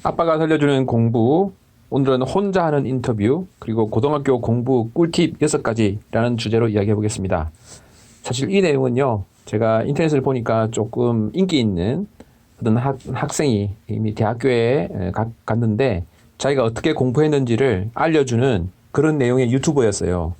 아빠가 살려주는 공부. 오늘은 혼자 하는 인터뷰, 그리고 고등학교 공부 꿀팁 6가지라는 주제로 이야기해 보겠습니다. 사실 이 내용은요, 제가 인터넷을 보니까 조금 인기 있는 어떤 학생이 이미 대학교에 갔는데 자기가 어떻게 공부했는지를 알려주는 그런 내용의 유튜버였어요.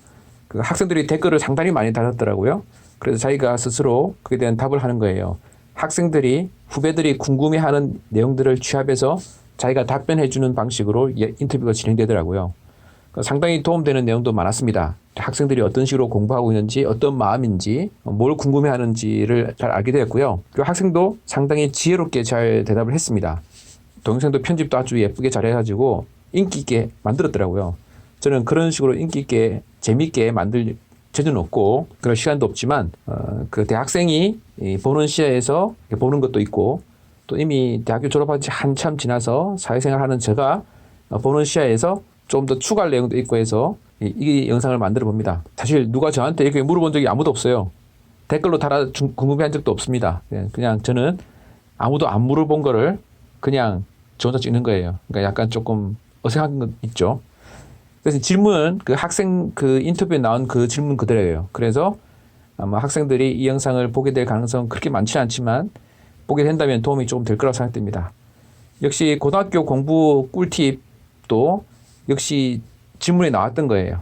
그 학생들이 댓글을 상당히 많이 달았더라고요. 그래서 자기가 스스로 그에 대한 답을 하는 거예요. 학생들이, 후배들이 궁금해하는 내용들을 취합해서 자기가 답변해주는 방식으로 인터뷰가 진행되더라고요. 상당히 도움되는 내용도 많았습니다. 학생들이 어떤 식으로 공부하고 있는지, 어떤 마음인지, 뭘 궁금해하는지를 잘 알게 되었고요. 그 학생도 상당히 지혜롭게 잘 대답을 했습니다. 동영상도 편집도 아주 예쁘게 잘해가지고 인기 있게 만들었더라고요. 저는 그런 식으로 인기 있게 재밌게 만들 재주는 없고 그럴 시간도 없지만 그 대학생이 보는 시야에서 보는 것도 있고 또 이미 대학교 졸업한 지 한참 지나서 사회생활하는 제가 보는 시야에서 좀 더 추가할 내용도 있고 해서 이 영상을 만들어 봅니다. 사실 누가 저한테 이렇게 물어본 적이 아무도 없어요. 댓글로 달아 궁금해한 적도 없습니다. 그냥 저는 아무도 안 물어본 거를 그냥 저 혼자 찍는 거예요. 그러니까 약간 조금 어색한 건 있죠. 그래서 질문, 그 학생 그 인터뷰에 나온 그 질문 그대로예요. 그래서 아마 학생들이 이 영상을 보게 될 가능성은 그렇게 많지는 않지만 보게 된다면 도움이 조금 될 거라고 생각됩니다. 역시 고등학교 공부 꿀팁도 역시 질문에 나왔던 거예요.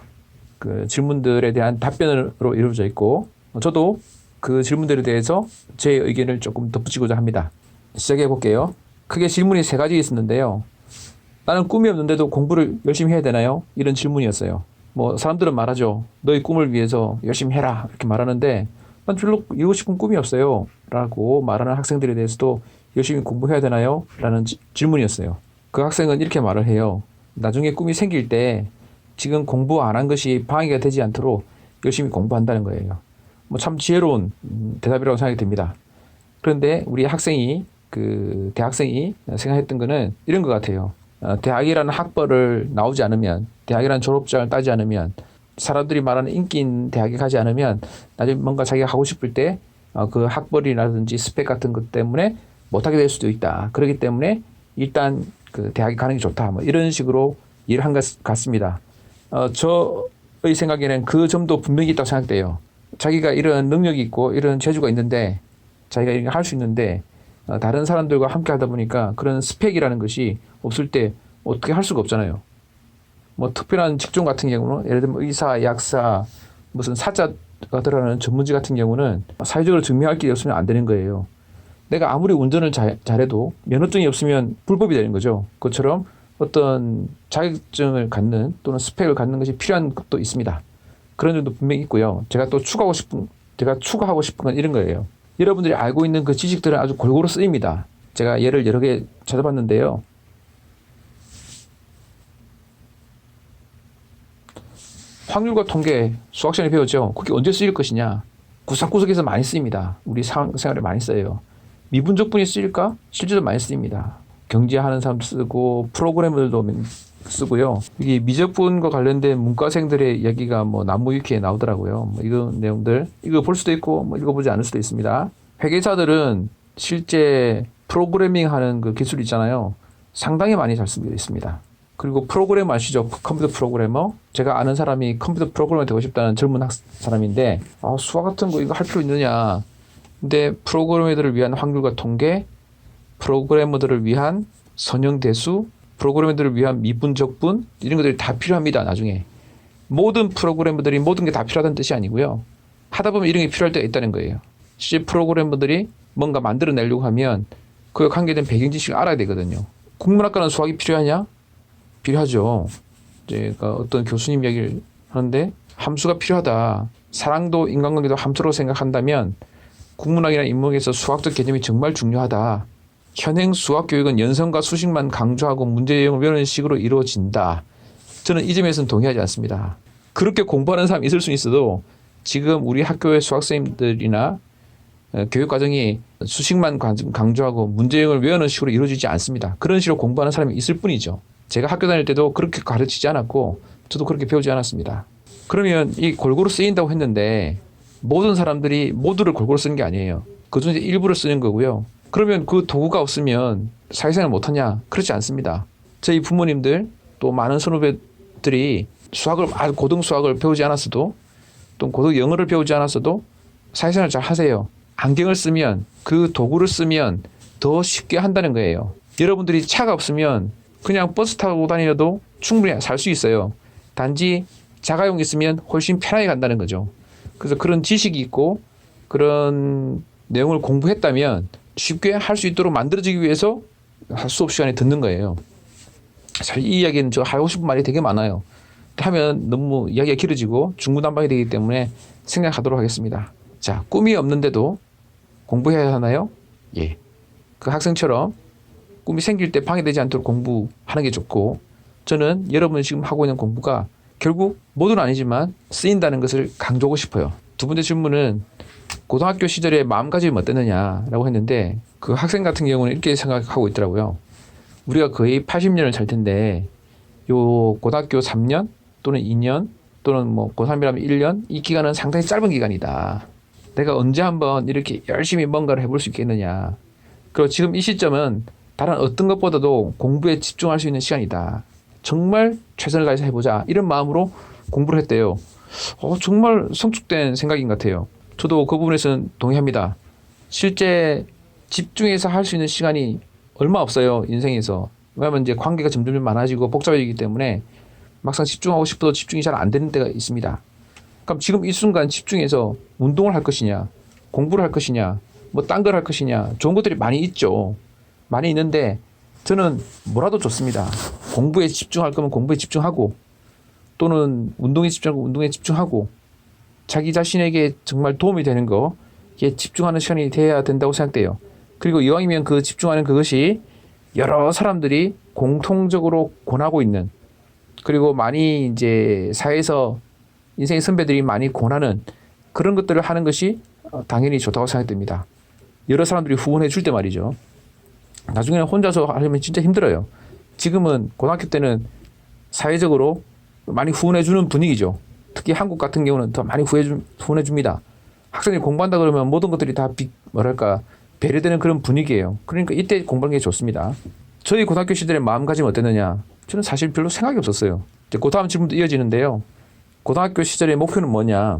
그 질문들에 대한 답변으로 이루어져 있고 저도 그 질문들에 대해서 제 의견을 조금 덧붙이고자 합니다. 시작해 볼게요. 크게 질문이 3가지 있었는데요. 나는 꿈이 없는데도 공부를 열심히 해야 되나요? 이런 질문이었어요. 뭐 사람들은 말하죠. 너의 꿈을 위해서 열심히 해라 이렇게 말하는데 난 별로 이루고 싶은 꿈이 없어요 라고 말하는 학생들에 대해서도 열심히 공부해야 되나요? 라는 질문이었어요. 그 학생은 이렇게 말을 해요. 나중에 꿈이 생길 때 지금 공부 안 한 것이 방해가 되지 않도록 열심히 공부한다는 거예요. 뭐 참 지혜로운 대답이라고 생각이 듭니다. 그런데 우리 학생이 그 대학생이 생각했던 거는 이런 것 같아요. 대학이라는 학벌을 나오지 않으면, 대학이라는 졸업장을 따지 않으면, 사람들이 말하는 인기 있는 대학에 가지 않으면 나중에 뭔가 자기가 하고 싶을 때 그 학벌이라든지 스펙 같은 것 때문에 못하게 될 수도 있다. 그렇기 때문에 일단 그 대학에 가는 게 좋다. 뭐 이런 식으로 일을 한 것 같습니다. 저의 생각에는 그 점도 분명히 있다고 생각돼요. 자기가 이런 능력이 있고 이런 재주가 있는데 자기가 이런 걸 할 수 있는데 다른 사람들과 함께 하다 보니까 그런 스펙이라는 것이 없을 때 어떻게 할 수가 없잖아요. 특별한 직종 같은 경우는 예를 들면 의사, 약사, 무슨 사자가 들어가는 전문직 같은 경우는 사회적으로 증명할 길이 없으면 안 되는 거예요. 내가 아무리 운전을 잘해도 면허증이 없으면 불법이 되는 거죠. 그것처럼 어떤 자격증을 갖는 또는 스펙을 갖는 것이 필요한 것도 있습니다. 그런 점도 분명히 있고요. 제가 추가하고 싶은 건 이런 거예요. 여러분들이 알고 있는 그 지식들은 아주 골고루 쓰입니다. 제가 예를 여러 개 찾아봤는데요. 확률과 통계, 수학 시간에 배웠죠. 그게 언제 쓰일 것이냐. 구석구석에서 많이 쓰입니다. 우리 생활에 많이 써요. 미분적분이 쓰일까? 실제로 많이 쓰입니다. 경제하는 사람도 쓰고 프로그래머들도 쓰고요. 이게 미적분과 관련된 문과생들의 이야기가 나무위키에 나오더라고요. 이런 내용들 이거 볼 수도 있고 읽어보지 않을 수도 있습니다. 회계사들은 실제 프로그래밍하는 그 기술 있잖아요. 상당히 많이 잘 쓰고 있습니다. 그리고 프로그래머 아시죠? 컴퓨터 프로그래머. 제가 아는 사람이 컴퓨터 프로그래머 되고 싶다는 젊은 사람인데 수학 같은 거 이거 할 필요 있느냐. 근데 프로그래머들을 위한 확률과 통계, 프로그래머들을 위한 선형대수, 프로그래머들을 위한 미분적분 이런 것들이 다 필요합니다. 나중에 모든 프로그래머들이 모든 게 다 필요하다는 뜻이 아니고요. 하다 보면 이런 게 필요할 때가 있다는 거예요. 실제 프로그래머들이 뭔가 만들어내려고 하면 그에 관계된 배경 지식을 알아야 되거든요. 국문학과는 수학이 필요하냐? 필요하죠. 제가 어떤 교수님 이야기를 하는데 함수가 필요하다. 사랑도 인간관계도 함수로 생각한다면 국문학이나 인문학에서 수학적 개념이 정말 중요하다. 현행 수학 교육은 연성과 수식만 강조하고 문제 내용을 외우는 식으로 이루어진다. 저는 이 점에서는 동의하지 않습니다. 그렇게 공부하는 사람이 있을 수는 있어도 지금 우리 학교의 수학생들이나 교육과정이 수식만 강조하고 문제 내용을 외우는 식으로 이루어지지 않습니다. 그런 식으로 공부하는 사람이 있을 뿐이죠. 제가 학교 다닐 때도 그렇게 가르치지 않았고 저도 그렇게 배우지 않았습니다. 그러면 이 골고루 쓰인다고 했는데 모든 사람들이 모두를 골고루 쓰는 게 아니에요. 그중에 일부를 쓰는 거고요. 그러면 그 도구가 없으면 사회생활 못하냐? 그렇지 않습니다. 저희 부모님들 또 많은 선후배들이 고등 수학을 배우지 않았어도 또 고등 영어를 배우지 않았어도 사회생활 잘 하세요. 안경을 쓰면 그 도구를 쓰면 더 쉽게 한다는 거예요. 여러분들이 차가 없으면 그냥 버스 타고 다니려도 충분히 살 수 있어요. 단지 자가용 있으면 훨씬 편하게 간다는 거죠. 그래서 그런 지식이 있고 그런 내용을 공부했다면 쉽게 할 수 있도록 만들어지기 위해서 수업 시간에 듣는 거예요. 사실 이 이야기는 저 하고 싶은 말이 되게 많아요. 하면 너무 이야기가 길어지고 중구난방이 되기 때문에 생략하도록 하겠습니다. 자, 꿈이 없는데도 공부해야 하나요? 예. 그 학생처럼 꿈이 생길 때 방해되지 않도록 공부하는 게 좋고, 저는 여러분이 지금 하고 있는 공부가 결국 모두는 아니지만 쓰인다는 것을 강조하고 싶어요. 두 번째 질문은 고등학교 시절에 마음가짐이 어땠느냐라고 했는데, 그 학생 같은 경우는 이렇게 생각하고 있더라고요. 우리가 거의 80년을 살 텐데 요 고등학교 3년 또는 2년 또는 뭐 고3이라면 1년, 이 기간은 상당히 짧은 기간이다. 내가 언제 한번 이렇게 열심히 뭔가를 해볼 수 있겠느냐. 그리고 지금 이 시점은 다른 어떤 것보다도 공부에 집중할 수 있는 시간이다. 정말 최선을 다해서 해보자. 이런 마음으로 공부를 했대요. 정말 성숙된 생각인 것 같아요. 저도 그 부분에서는 동의합니다. 실제 집중해서 할 수 있는 시간이 얼마 없어요. 인생에서. 왜냐하면 이제 관계가 점점 많아지고 복잡해지기 때문에 막상 집중하고 싶어도 집중이 잘 안 되는 때가 있습니다. 그럼 지금 이 순간 집중해서 운동을 할 것이냐, 공부를 할 것이냐, 뭐 딴 걸 할 것이냐, 좋은 것들이 많이 있죠. 많이 있는데 저는 뭐라도 좋습니다. 공부에 집중할 거면 공부에 집중하고, 또는 운동에 집중하고 운동에 집중하고, 자기 자신에게 정말 도움이 되는 거에 집중하는 시간이 돼야 된다고 생각돼요. 그리고 이왕이면 그 집중하는 그것이 여러 사람들이 공통적으로 권하고 있는, 그리고 많이 이제 사회에서 인생의 선배들이 많이 권하는 그런 것들을 하는 것이 당연히 좋다고 생각됩니다. 여러 사람들이 후원해 줄 때 말이죠. 나중에는 혼자서 하려면 진짜 힘들어요. 지금은 고등학교 때는 사회적으로 많이 후원해 주는 분위기죠. 특히 한국 같은 경우는 더 많이 후원해 줍니다. 학생이 공부한다 그러면 모든 것들이 다 배려되는 그런 분위기예요. 그러니까 이때 공부하는 게 좋습니다. 저희 고등학교 시절에 마음가짐이 어땠느냐? 저는 사실 별로 생각이 없었어요. 이제 그 다음 질문도 이어지는데요. 고등학교 시절의 목표는 뭐냐?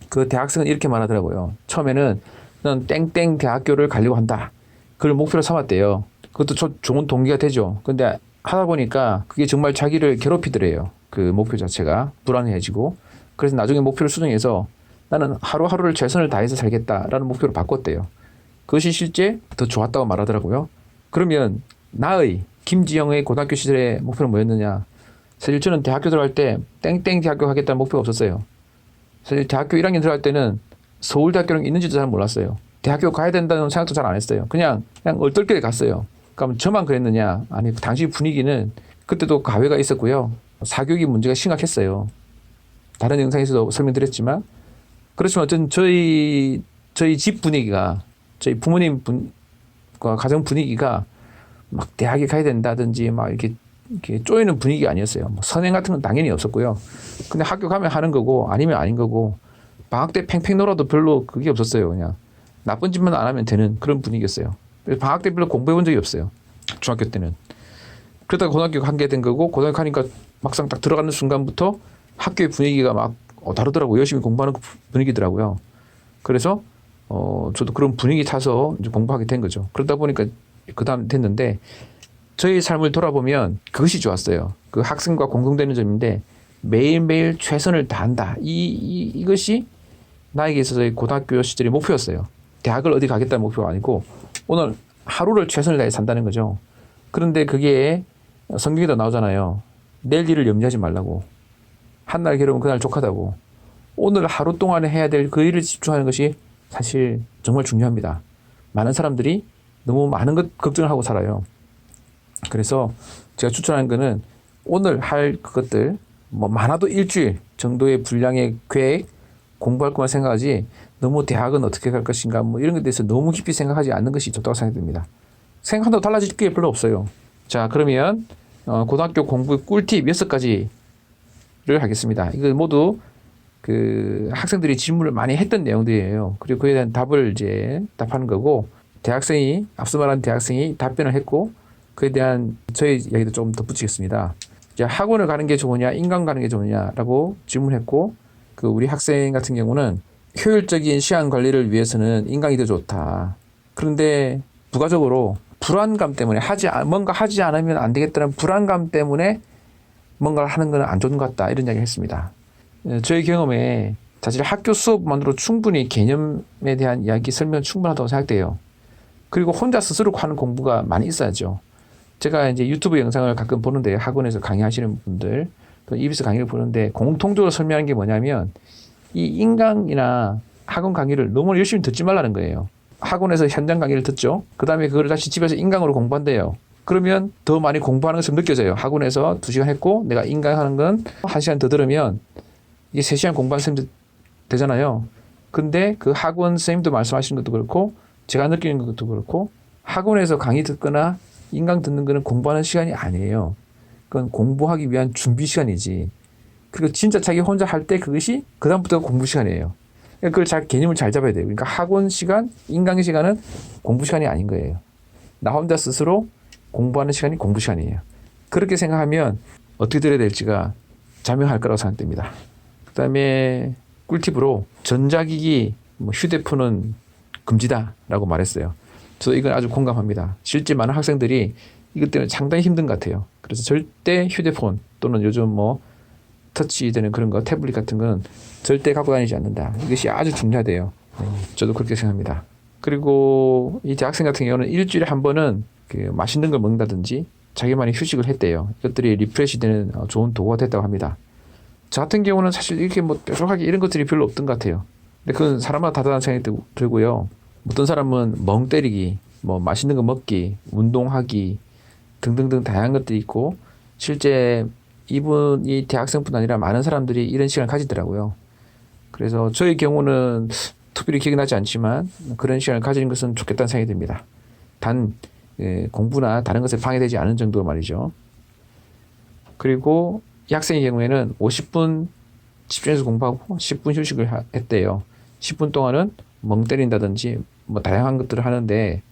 그 대학생은 이렇게 말하더라고요. 처음에는 난 땡땡 대학교를 가려고 한다. 그걸 목표로 삼았대요. 그것도 좋은 동기가 되죠. 근데 하다 보니까 그게 정말 자기를 괴롭히더래요. 그 목표 자체가 불안해지고. 그래서 나중에 목표를 수정해서 나는 하루하루를 최선을 다해서 살겠다라는 목표로 바꿨대요. 그것이 실제 더 좋았다고 말하더라고요. 그러면 나의 김지영의 고등학교 시절의 목표는 뭐였느냐? 사실 저는 대학교 들어갈 때 땡땡 대학교 가겠다는 목표가 없었어요. 사실 대학교 1학년 들어갈 때는 서울대학교는 있는지도 잘 몰랐어요. 대학교 가야 된다는 생각도 잘 안 했어요. 그냥 얼떨결에 갔어요. 그럼 저만 그랬느냐? 아니, 당시 분위기는 그때도 가외가 있었고요. 사교육이 문제가 심각했어요. 다른 영상에서도 설명드렸지만, 그렇지만 어쨌든 저희 집 분위기가, 저희 부모님 가정 분위기가 막 대학에 가야 된다든지 막 이렇게 쪼이는 분위기가 아니었어요. 뭐 선행 같은 건 당연히 없었고요. 근데 학교 가면 하는 거고 아니면 아닌 거고, 방학 때 팽팽 놀아도 별로 그게 없었어요. 그냥 나쁜 짓만 안 하면 되는 그런 분위기였어요. 그래서 방학 때 별로 공부해 본 적이 없어요. 중학교 때는. 그러다가 고등학교 가게 된 거고, 고등학교 가니까 막상 딱 들어가는 순간부터 학교의 분위기가 막 다르더라고요. 열심히 공부하는 분위기더라고요. 그래서 저도 그런 분위기 타서 이제 공부하게 된 거죠. 그러다 보니까 그 다음 됐는데, 저희 삶을 돌아보면 그것이 좋았어요. 그 학생과 공통되는 점인데, 매일매일 최선을 다한다. 이것이 나에게 있어서의 고등학교 시절의 목표였어요. 대학을 어디 가겠다는 목표가 아니고, 오늘 하루를 최선을 다해 산다는 거죠. 그런데 그게 성경에도 나오잖아요. 내일 일을 염려하지 말라고. 한날 괴로우면 그날 족하다고. 오늘 하루 동안에 해야 될 그 일을 집중하는 것이 사실 정말 중요합니다. 많은 사람들이 너무 많은 것 걱정을 하고 살아요. 그래서 제가 추천하는 거는 오늘 할 그것들, 뭐 많아도 일주일 정도의 분량의 계획, 공부할 것만 생각하지, 너무 대학은 어떻게 갈 것인가 뭐 이런 것에 대해서 너무 깊이 생각하지 않는 것이 좋다고 생각됩니다. 생각한다고 달라질 게 별로 없어요. 자, 그러면 고등학교 공부 꿀팁 6가지를 하겠습니다. 이거 모두 그 학생들이 질문을 많이 했던 내용들이에요. 그리고 그에 대한 답을 이제 답하는 거고, 앞서 말한 대학생이 답변을 했고, 그에 대한 저의 이야기도 조금 덧붙이겠습니다. 이제 학원을 가는 게 좋으냐, 인강 가는 게 좋으냐라고 질문했고, 그 우리 학생 같은 경우는 효율적인 시간 관리를 위해서는 인강이 더 좋다. 그런데 부가적으로 불안감 때문에 뭔가 하지 않으면 안 되겠다는 불안감 때문에 뭔가를 하는 건 안 좋은 것 같다. 이런 이야기를 했습니다. 저의 경험에 사실 학교 수업만으로 충분히 개념에 대한 이야기 설명은 충분하다고 생각돼요. 그리고 혼자 스스로 하는 공부가 많이 있어야죠. 제가 이제 유튜브 영상을 가끔 보는데 학원에서 강의하시는 분들 또 EBS 강의를 보는데 공통적으로 설명하는 게 뭐냐면 이 인강이나 학원 강의를 너무 열심히 듣지 말라는 거예요. 학원에서 현장 강의를 듣죠. 그 다음에 그걸 다시 집에서 인강으로 공부한대요. 그러면 더 많이 공부하는 것처럼 느껴져요. 학원에서 2시간 했고 내가 인강하는 건 1시간 더 들으면 이게 3시간 공부한 셈도 되잖아요. 근데 그 학원 선생님도 말씀하시는 것도 그렇고 제가 느끼는 것도 그렇고 학원에서 강의 듣거나 인강 듣는 거는 공부하는 시간이 아니에요. 그건 공부하기 위한 준비 시간이지. 그리고 진짜 자기 혼자 할 때 그것이 그다음부터 공부 시간이에요. 그러니까 그걸 개념을 잘 잡아야 돼요. 그러니까 학원 시간, 인강 시간은 공부 시간이 아닌 거예요. 나 혼자 스스로 공부하는 시간이 공부 시간이에요. 그렇게 생각하면 어떻게 들어야 될지가 자명할 거라고 생각됩니다. 그다음에 꿀팁으로 전자기기, 휴대폰은 금지다라고 말했어요. 저도 이건 아주 공감합니다. 실제 많은 학생들이 이것 때문에 상당히 힘든 것 같아요. 그래서 절대 휴대폰 또는 요즘 터치되는 그런 거, 태블릿 같은 건 절대 갖고 다니지 않는다. 이것이 아주 중요하대요. 저도 그렇게 생각합니다. 그리고 이 대학생 같은 경우는 일주일에 한 번은 그 맛있는 걸 먹는다든지 자기만의 휴식을 했대요. 이것들이 리프레시 되는 좋은 도구가 됐다고 합니다. 저 같은 경우는 사실 이렇게 뾰족하게 이런 것들이 별로 없던 것 같아요. 근데 그건 사람마다 다르다는 생각이 들고요. 어떤 사람은 멍 때리기, 맛있는 거 먹기, 운동하기 등등등 다양한 것들이 있고 실제 이 대학생뿐 아니라 많은 사람들이 이런 시간을 가지더라고요. 그래서 저의 경우는 특별히 기억이 나지 않지만 그런 시간을 가지는 것은 좋겠다는 생각이 듭니다. 단 공부나 다른 것에 방해되지 않은 정도 말이죠. 그리고 이 학생의 경우에는 50분 집중해서 공부하고 10분 휴식을 했대요. 10분 동안은 멍 때린다든지 다양한 것들을 하는데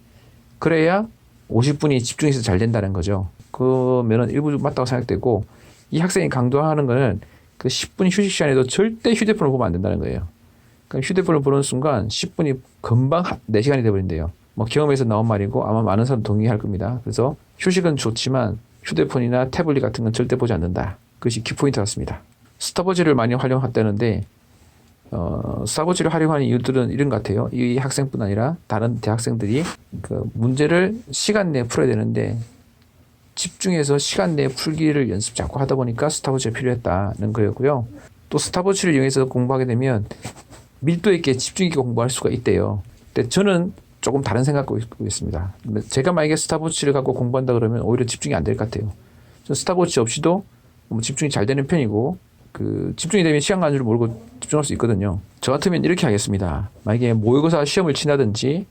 그래야 50분이 집중해서 잘 된다는 거죠. 그러면은 일부 맞다고 생각되고 이 학생이 강조하는 거는 그 10분 휴식 시간에도 절대 휴대폰을 보면 안 된다는 거예요. 그러니까 휴대폰을 보는 순간 10분이 금방 4시간이 되어버린대요. 경험에서 나온 말이고 아마 많은 사람 동의할 겁니다. 그래서 휴식은 좋지만 휴대폰이나 태블릿 같은 건 절대 보지 않는다. 그것이 키포인트 같습니다. 스탑워치를 많이 활용했다는데 스탑워치를 활용하는 이유들은 이런 것 같아요. 이 학생뿐 아니라 다른 대학생들이 그 문제를 시간 내에 풀어야 되는데 집중해서 시간 내에 풀기를 연습 자꾸 하다 보니까 스탑워치가 필요했다는 거였고요. 또 스탑워치를 이용해서 공부하게 되면 밀도 있게 집중 있게 공부할 수가 있대요. 근데 저는 조금 다른 생각을 갖고 있습니다. 제가 만약에 스탑워치를 갖고 공부한다 그러면 오히려 집중이 안 될 것 같아요. 스탑워치 없이도 집중이 잘 되는 편이고 집중이 되면 시간 가는 줄 모르고 집중할 수 있거든요. 저 같으면 이렇게 하겠습니다. 만약에 모의고사 시험을 친다든지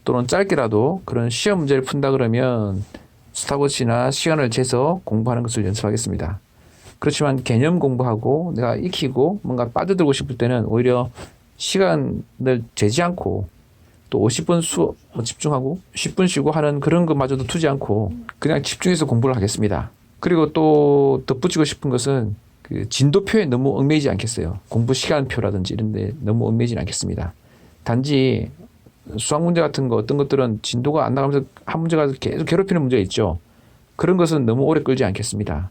또는 짧게라도 그런 시험 문제를 푼다 그러면 스탑워치나 시간을 재서 공부하는 것을 연습하겠습니다. 그렇지만 개념 공부하고 내가 익히고 뭔가 빠져들고 싶을 때는 오히려 시간을 재지 않고 또 50분 수업 집중하고 10분 쉬고 하는 그런 것마저도 두지 않고 그냥 집중해서 공부를 하겠습니다. 그리고 또 덧붙이고 싶은 것은 그 진도표에 너무 얽매이지 않겠어요. 공부 시간표라든지 이런 데 너무 얽매이지는 않겠습니다. 단지 수학 문제 같은 거 어떤 것들은 진도가 안 나가면서 한 문제가 계속 괴롭히는 문제가 있죠. 그런 것은 너무 오래 끌지 않겠습니다.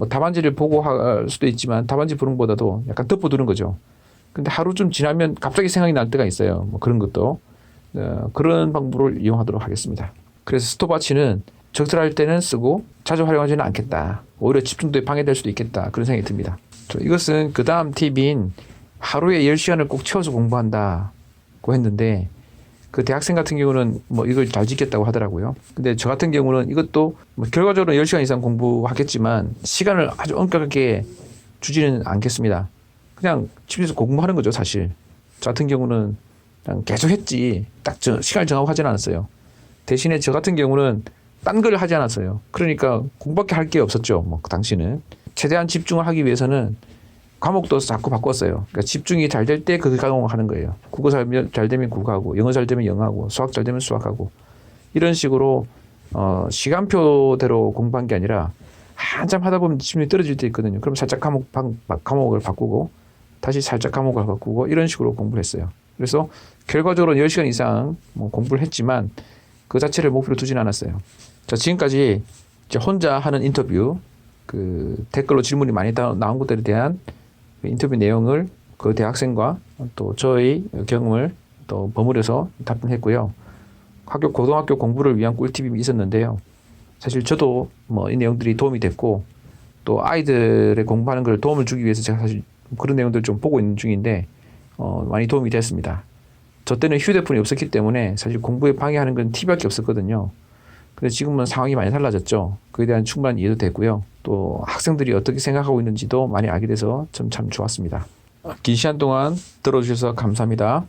답안지를 보고 할 수도 있지만 답안지 보는 것보다도 약간 덮어두는 거죠. 근데 하루 좀 지나면 갑자기 생각이 날 때가 있어요. 그런 것도 그런 방법을 이용하도록 하겠습니다. 그래서 스톱워치는 적절할 때는 쓰고 자주 활용하지는 않겠다. 오히려 집중도에 방해될 수도 있겠다. 그런 생각이 듭니다. 이것은 그 다음 팁인 하루에 10시간을 꼭 채워서 공부한다고 했는데 그 대학생 같은 경우는 이걸 잘 지켰다고 하더라고요. 근데 저 같은 경우는 이것도 결과적으로 10시간 이상 공부하겠지만 시간을 아주 엄격하게 주지는 않겠습니다. 그냥 집에서 공부하는 거죠, 사실. 저 같은 경우는 그냥 계속 했지 딱 시간을 정하고 하지는 않았어요. 대신에 저 같은 경우는 딴 걸 하지 않았어요. 그러니까 공부밖에 할 게 없었죠. 그 당시는. 최대한 집중을 하기 위해서는 과목도 자꾸 바꿨어요. 그러니까 집중이 잘 될 때 그 과목을 하는 거예요. 국어 잘 되면 국어하고, 영어 잘 되면 영어하고, 수학 잘 되면 수학하고, 이런 식으로 시간표대로 공부한 게 아니라 한참 하다 보면 집중이 떨어질 때 있거든요. 그럼 살짝 과목을 바꾸고 다시 살짝 과목을 바꾸고 이런 식으로 공부를 했어요. 그래서 결과적으로 10시간 이상 뭐 공부를 했지만 그 자체를 목표로 두진 않았어요. 자, 지금까지 이제 혼자 하는 인터뷰, 그 댓글로 질문이 많이 나온 것들에 대한 인터뷰 내용을 그 대학생과 또 저의 경험을 또 버무려서 답변했고요. 고등학교 공부를 위한 꿀팁이 있었는데요. 사실 저도 뭐 이 내용들이 도움이 됐고 또 아이들의 공부하는 걸 도움을 주기 위해서 제가 사실 그런 내용들을 좀 보고 있는 중인데 많이 도움이 됐습니다. 저 때는 휴대폰이 없었기 때문에 사실 공부에 방해하는 건 TV밖에 없었거든요. 근데 지금은 상황이 많이 달라졌죠. 그에 대한 충분한 이해도 됐고요. 또 학생들이 어떻게 생각하고 있는지도 많이 알게 돼서 참 좋았습니다. 긴 시간 동안 들어주셔서 감사합니다.